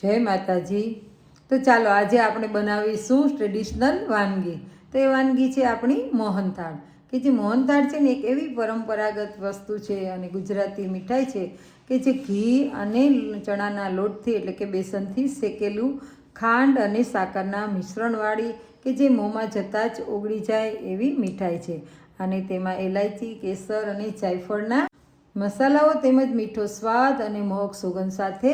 જય માતાજી। તો ચાલો આજે આપણે બનાવીશું ટ્રેડિશનલ વાનગી। તો એ વાનગી છે આપણી મોહનથાળ, કે જે મોહનથાળ છે ને એક એવી પરંપરાગત વસ્તુ છે અને ગુજરાતી મીઠાઈ છે કે જે ઘી અને ચણાના લોટથી એટલે કે બેસનથી શેકેલું ખાંડ અને સાકરના મિશ્રણવાળી કે જે મોંમાં જતાં જ ઓગળી જાય એવી મીઠાઈ છે। અને તેમાં એલાયચી, કેસર અને જાયફળના મસાલાઓ તેમજ મીઠો સ્વાદ અને મોહક સુગંધ સાથે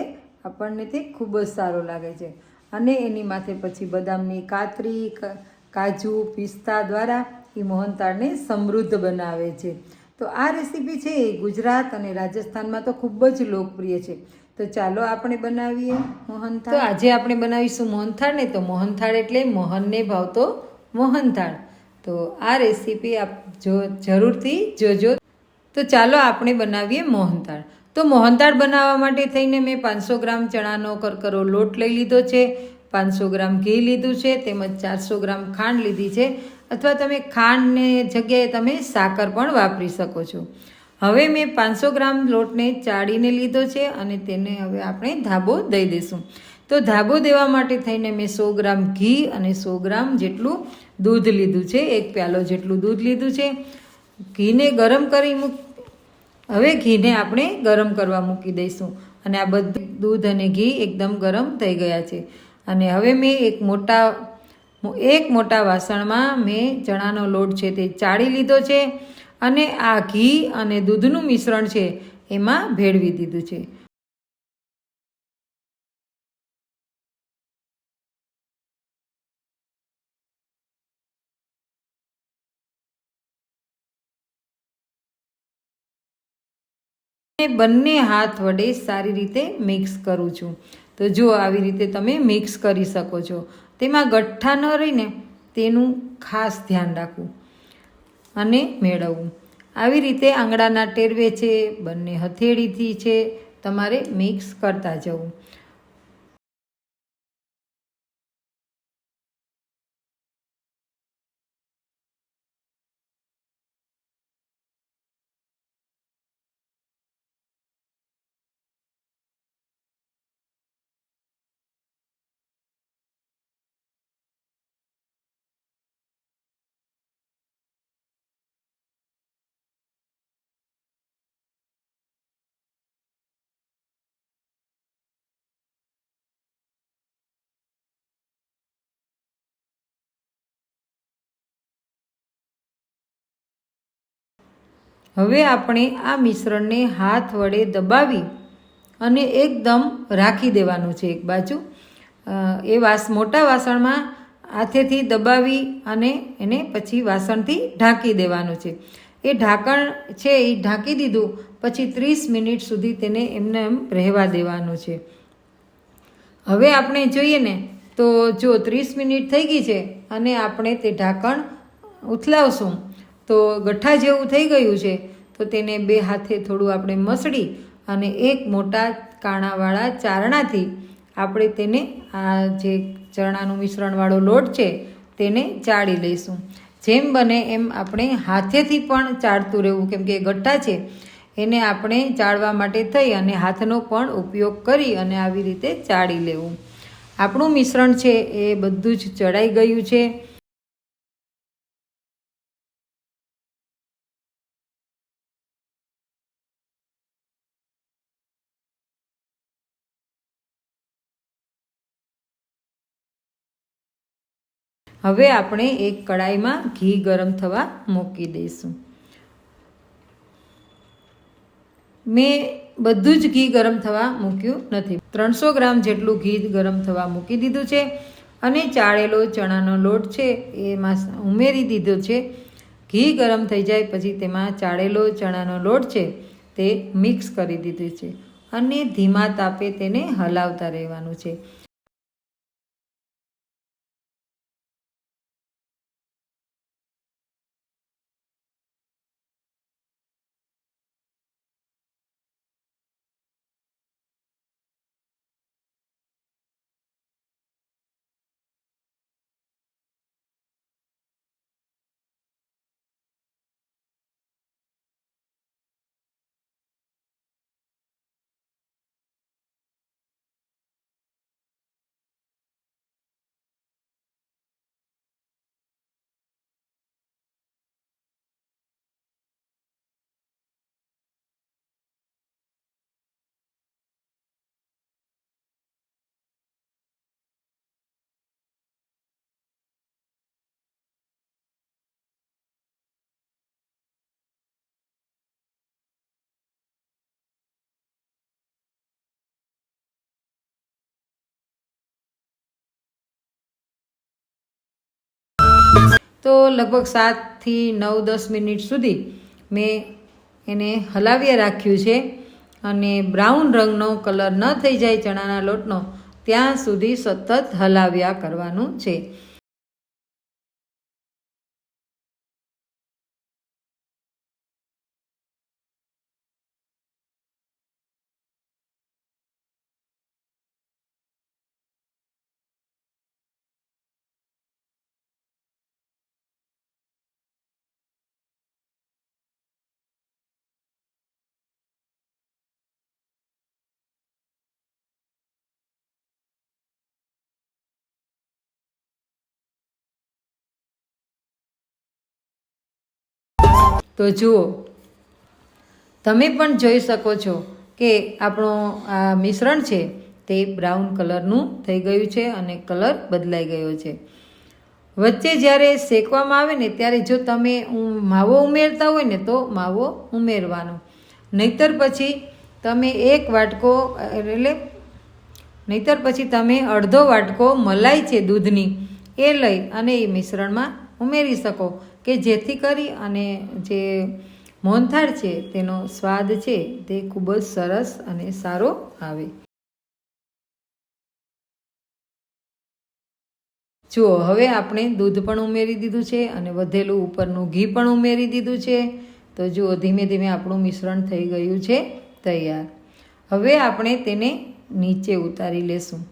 આપણને તે ખૂબ જ સારો લાગે છે। અને એની માથે પછી બદામની કાતરી, કાજુ, પિસ્તા દ્વારા એ મોહનથાળને સમૃદ્ધ બનાવે છે। તો આ રેસીપી છે એ ગુજરાત અને રાજસ્થાનમાં તો ખૂબ જ લોકપ્રિય છે। તો ચાલો આપણે બનાવીએ મોહનથાળ। તો આજે આપણે બનાવીશું મોહનથાળ ને, તો મોહનથાળ એટલે મોહનને ભાવતો મોહનથાળ। તો આ રેસીપી આપ જરૂરથી જોજો। તો ચાલો આપણે બનાવીએ મોહનથાળ। તો મોહનથાળ બનાવવા માટે થઈને મેં 500 ગ્રામ ચણાનો કરકરો લોટ લઈ લીધો છે, 500 ગ્રામ ઘી લીધું છે, તેમજ 400 ગ્રામ ખાંડ લીધી છે, અથવા તમે ખાંડની જગ્યાએ તમે સાકર પણ વાપરી શકો છો। હવે મેં 500 ગ્રામ લોટને ચાળીને લીધો છે અને તેને હવે આપણે ધાબો દઈ દઈશું। તો ધાબો દેવા માટે થઈને મેં 100 ગ્રામ ઘી અને 100 ગ્રામ જેટલું દૂધ લીધું છે, 1 પ્યાલો જેટલું દૂધ લીધું છે। ઘીને ગરમ કરી હવે ઘીને આપણે ગરમ કરવા મૂકી દઈશું અને આ બધું દૂધ અને ઘી એકદમ ગરમ થઈ ગયા છે। અને હવે મેં એક મોટા વાસણમાં મેં ચણાનો લોટ છે તે ચાળી લીધો છે અને આ ઘી અને દૂધનું મિશ્રણ છે એમાં ભેળવી દીધું છે। બંને હાથ વડે સારી રીતે મિક્સ કરું છું। તો જો આવી રીતે તમે મિક્સ કરી શકો છો। તેમાં ગઠ્ઠા ન રહીને તેનું ખાસ ધ્યાન રાખવું અને મેળવવું। આવી રીતે આંગળાના ટેરવે છે, બંને હથેળીથી છે તમારે મિક્સ કરતા જવું। હવે આપણે આ મિશ્રણને હાથ વડે દબાવી અને એકદમ રાખી દેવાનું છે એક બાજુ। મોટા વાસણમાં હાથેથી દબાવી અને એને પછી વાસણથી ઢાંકી દેવાનું છે। એ ઢાંકણ છે એ ઢાંકી દીધું પછી 30 મિનિટ સુધી તેને એમને એમ રહેવા દેવાનું છે। હવે આપણે જોઈએ ને તો જો 30 મિનિટ થઈ ગઈ છે અને આપણે તે ઢાંકણ ઉથલાવશું તો ગઠ્ઠા જેવું થઈ ગયું છે। તો તેને બે હાથે થોડું આપણે મસળી અને એક મોટા કાણાવાળા ચારણાથી આપણે તેને આ જે ચણાનું મિશ્રણવાળો લોટ છે તેને ચાળી લઈશું। જેમ બને એમ આપણે હાથેથી પણ ચાળતું રહેવું, કેમ કે ગઠ્ઠા છે એને આપણે ચાળવા માટે થઈ અને હાથનો પણ ઉપયોગ કરી અને આવી રીતે ચાળી લેવું। આપણું મિશ્રણ છે એ બધું જ ચડાઈ ગયું છે। હવે આપણે એક કડાઈમાં ઘી ગરમ થવા મૂકી દઈશું। મેં બધું જ ઘી ગરમ થવા મૂક્યું નથી, 300 ગ્રામ જેટલું ઘી ગરમ થવા મૂકી દીધું છે અને ચાળેલો ચણાનો લોટ છે એમાં ઉમેરી દીધો છે। ઘી ગરમ થઈ જાય પછી તેમાં ચાળેલો ચણાનો લોટ છે તે મિક્સ કરી દીધું છે અને ધીમા તાપે તેને હલાવતા રહેવાનું છે। તો લગભગ 7થી 9-10 મિનિટ સુધી મેં એને હલાવ્યા રાખ્યું છે અને બ્રાઉન રંગનો કલર ન થઈ જાય ચણાના લોટનો ત્યાં સુધી સતત હલાવ્યા કરવાનું છે. તો જુઓ, તમે પણ જોઈ શકો છો કે આપણું આ મિશ્રણ છે તે બ્રાઉન કલરનું થઈ ગયું છે અને કલર બદલાઈ ગયો છે. વચ્ચે જ્યારે શેકવામાં આવે ને ત્યારે જો તમે માવો ઉમેરતા હોય ને તો માવો ઉમેરવાનો, નહીતર પછી તમે તમે અડધો વાટકો મલાઈ છે દૂધની એ લઈ અને એ મિશ્રણમાં ઉમેરી શકો કે જેથી કરી અને જે મોહનથાળ છે તેનો સ્વાદ છે તે ખૂબ જ સરસ અને સારો આવે. જુઓ, હવે આપણે દૂધ પણ ઉમેરી દીધું છે અને વધેલું ઉપરનું ઘી પણ ઉમેરી દીધું છે. તો જુઓ, ધીમે ધીમે આપણું મિશ્રણ થઈ ગયું છે તૈયાર. હવે આપણે તેને નીચે ઉતારી લેશું.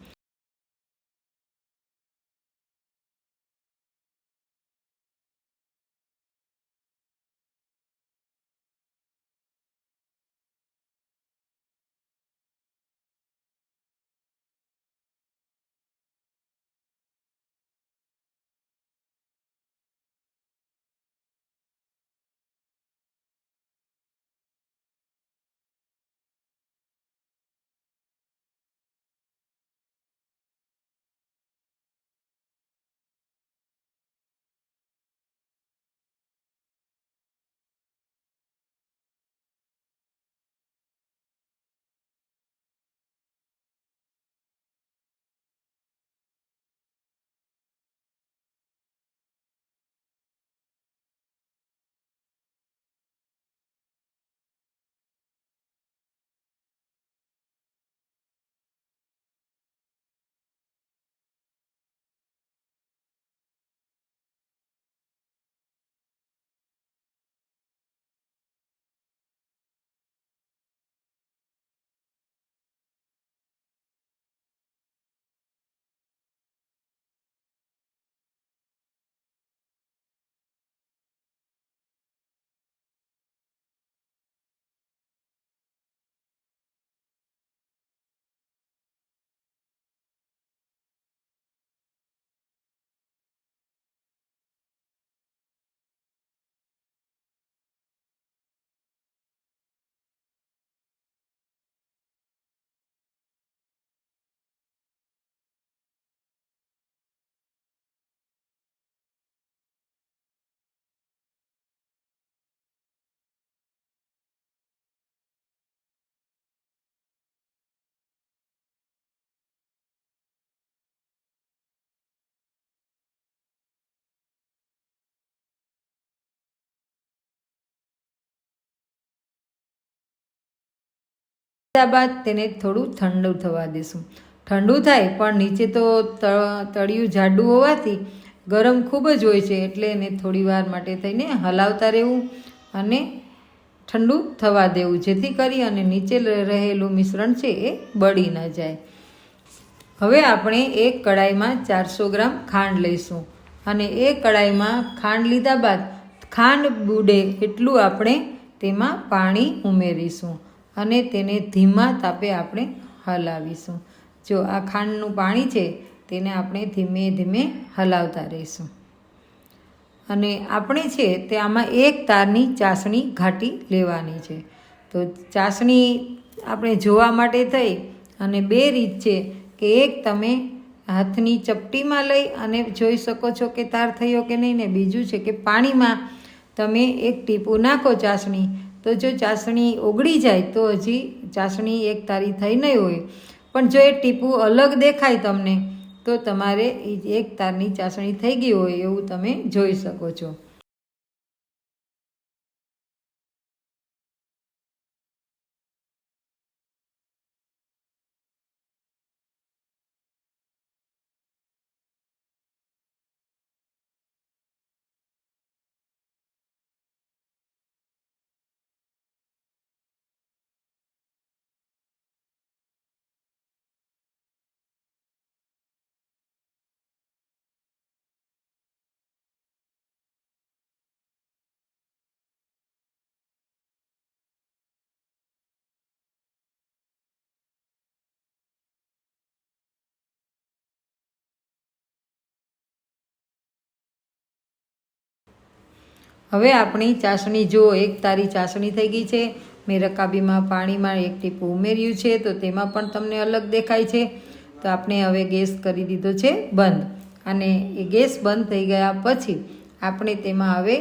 બાદ તેને થોડું ઠંડુ થવા દેશું. ઠંડુ થાય પણ નીચે તો તળિયું જાડું હોવાથી ગરમ ખૂબ જ હોય છે, એટલે એને થોડી વાર માટે થઈને હલાવતા રહેવું અને ઠંડુ થવા દેવું, જેથી કરી અને નીચે રહેલું મિશ્રણ છે એ બળી ન જાય. હવે આપણે એક કડાઈમાં 400 ગ્રામ ખાંડ લઈશું અને એ કડાઈમાં ખાંડ લીધા બાદ ખાંડ બુડે એટલું આપણે તેમાં પાણી ઉમેરીશું અને તેને ધીમા તાપે આપણે હલાવીશું. જો આ ખાંડનું પાણી છે તેને આપણે ધીમે ધીમે હલાવતા રહીશું. અને આપણે છે તે આમાં 1 તારની ચાસણી ઘાટી લેવાની છે. તો ચાસણી આપણે જોવા માટે થઈ અને 2 રીત છે કે એક તમે હાથની ચપટીમાં લઈ અને જોઈ શકો છો કે તાર થયો કે નહીં, ને બીજું છે કે પાણીમાં તમે 1 ટીપું નાખો ચાસણી. તો જો ચાસણી ઓગળી જાય તો હજી ચાસણી 1 તારી થઈ નહીં હોય, પણ જો એ ટીપું અલગ દેખાય તમને તો તમારે એક તારની ચાસણી થઈ ગઈ હોય એવું તમે જોઈ શકો છો. હવે આપણી ચાસણી જો એક તારી ચાસણી થઈ ગઈ છે. મેં રકાબીમાં પાણીમાં એક ટીપું ઉમેર્યું છે તો તેમાં પણ તમને અલગ દેખાય છે. તો આપણે હવે ગેસ કરી દીધો છે બંધ, અને એ ગેસ બંધ થઈ ગયા પછી આપણે તેમાં હવે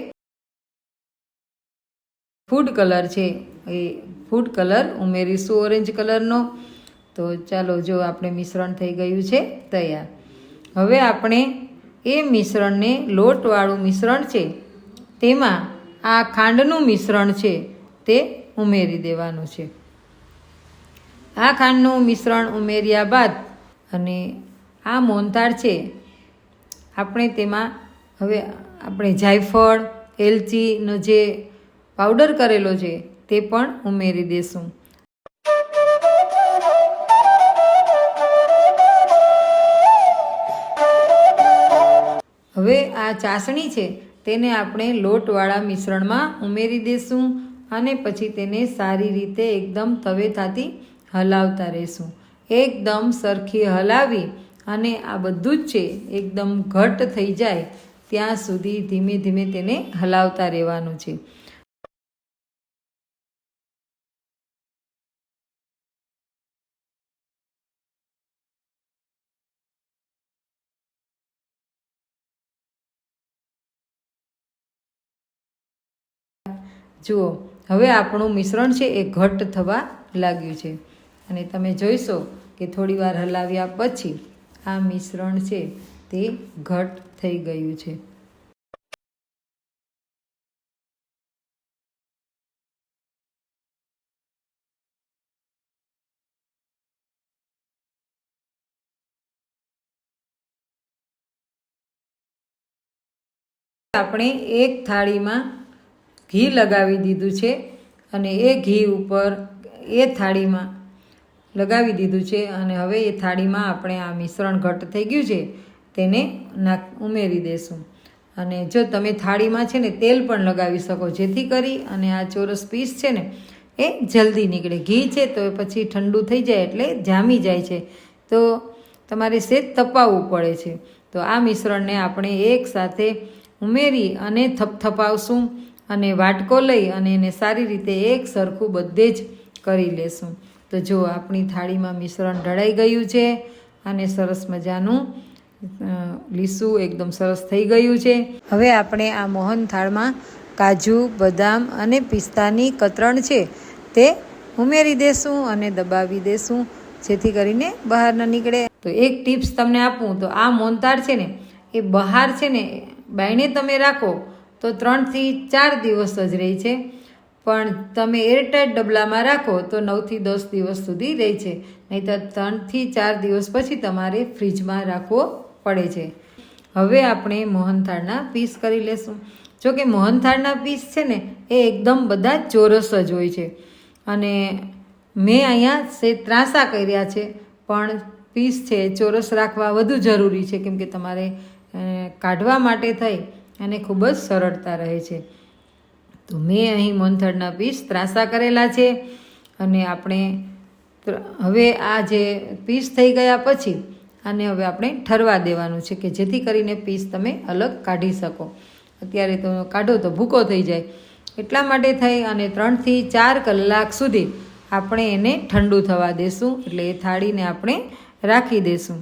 ફૂડ કલર છે એ ફૂડ કલર ઉમેરીશું, ઓરેન્જ કલરનો. તો ચાલો, જો આપણે મિશ્રણ થઈ ગયું છે તૈયાર. હવે આપણે એ મિશ્રણને, લોટવાળું મિશ્રણ છે તેમાં આ ખાંડનું મિશ્રણ છે તે ઉમેરી દેવાનું છે. આ ખાંડનું મિશ્રણ ઉમેર્યા બાદ અને આ મોહનથાળ છે આપણે તેમાં હવે આપણે જાયફળ, એલચીનો જે પાવડર કરેલો છે તે પણ ઉમેરી દેશું. હવે આ ચાસણી છે તેને આપણે લોટવાળા મિશ્રણમાં ઉમેરી દેશું અને પછી તેને સારી રીતે એકદમ તવેથાથી હલાવતા રહેશું. એકદમ સરખી હલાવી અને આ બધું જ છે એકદમ ઘટ્ટ થઈ જાય ત્યાં સુધી ધીમે ધીમે તેને હલાવતા રહેવાનું છે. જુઓ, હવે આપણું મિશ્રણ છે એ ઘટ્ટ થવા લાગ્યું છે અને તમે જોઈશો કે થોડી વાર હલાવ્યા પછી આ મિશ્રણ છે તે ઘટ્ટ થઈ ગયું છે. આપણે એક થાળીમાં ઘી લગાવી દીધું છે અને એ ઘી ઉપર એ થાળીમાં લગાવી દીધું છે અને હવે એ થાળીમાં આપણે આ મિશ્રણ ઘટ્ટ થઈ ગયું છે તેને ઉમેરી દેશું. અને જો તમે થાળીમાં છે ને તેલ પણ લગાવી શકો જેથી કરી અને આ ચોરસ પીસ છે ને એ જલ્દી નીકળે. ઘી છે તો પછી ઠંડુ થઈ જાય એટલે જામી જાય છે તો તમારે સેજ તપાવવું પડે છે. તો આ મિશ્રણને આપણે એક સાથે ઉમેરી અને થપથપાવશું અને વાટકો લઈ અને એને સારી રીતે એક સરખું બધે જ કરી લેશું. તો જો આપણી થાળીમાં મિશ્રણ ઢળાઈ ગયું છે અને સરસ મજાનું લીસું એકદમ સરસ થઈ ગયું છે. હવે આપણે આ મોહનથાળમાં કાજુ, બદામ અને પિસ્તાની કતરણ છે તે ઉમેરી દેશું અને દબાવી દેશું જેથી કરીને બહાર ન નીકળે. તો એક ટિપ્સ તમને આપું તો આ મોહનથાળ છે ને એ બહાર છે ને બાયણે તમે રાખો તો 3 થી 4 દિવસ જ રહે છે, પણ તમે એરટાઈટ ડબલામાં રાખો તો 9 થી 10 દિવસ સુધી રહે છે. નહીં તો 3 થી 4 દિવસ પછી તમારે ફ્રીજમાં રાખવો પડે છે. હવે આપણે મોહનથાળના પીસ કરી લેશું. જો કે મોહનથાળના પીસ છે ને એ એકદમ બધા ચોરસ જ હોય છે અને મેં અહીંયા ત્રાંસા કર્યા છે, પણ પીસ છે ચોરસ રાખવા વધુ જરૂરી છે કેમ કે તમારે કાઢવા માટે થઈ અને ખૂબ જ સરળતા રહે છે. તો મેં અહીં મોહનથાળના પીસ ત્રાંસા કરેલા છે અને આપણે હવે આ જે પીસ થઈ ગયા પછી આને હવે આપણે ઠરવા દેવાનું છે કે જેથી કરીને પીસ તમે અલગ કાઢી શકો. અત્યારે તો કાઢો તો ભૂકો થઈ જાય, એટલા માટે થઈ અને 3 થી 4 કલાક સુધી આપણે એને ઠંડુ થવા દેશું. એટલે એ થાળીને આપણે રાખી દેશું.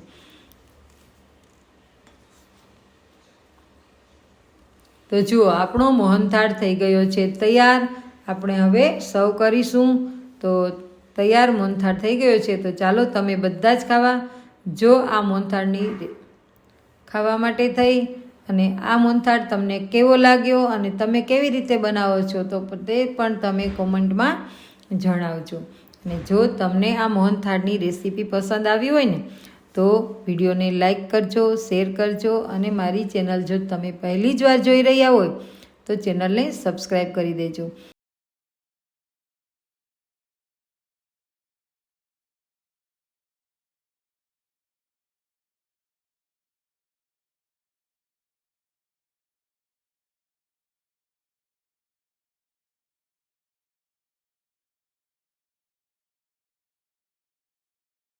તો જુઓ, આપણો મોહનથાળ થઈ ગયો છે તૈયાર. આપણે હવે સર્વ કરીશું. તો તૈયાર મોહનથાળ થઈ ગયો છે. તો ચાલો તમે બધા જ ખાવા જો આ મોહનથાળની ખાવા માટે થઈ અને આ મોહનથાળ તમને કેવો લાગ્યો અને તમે કેવી રીતે બનાવો છો તો તે પણ તમે કોમેન્ટમાં જણાવજો. અને જો તમને આ મોહનથાળની રેસીપી પસંદ આવી હોય ને તો વિડીયોને લાઈક કરજો, શેર કરજો અને મારી ચેનલ જો તમે પહેલી જ વાર જોઈ રહ્યા હોય તો ચેનલને સબસ્ક્રાઈબ કરી દેજો.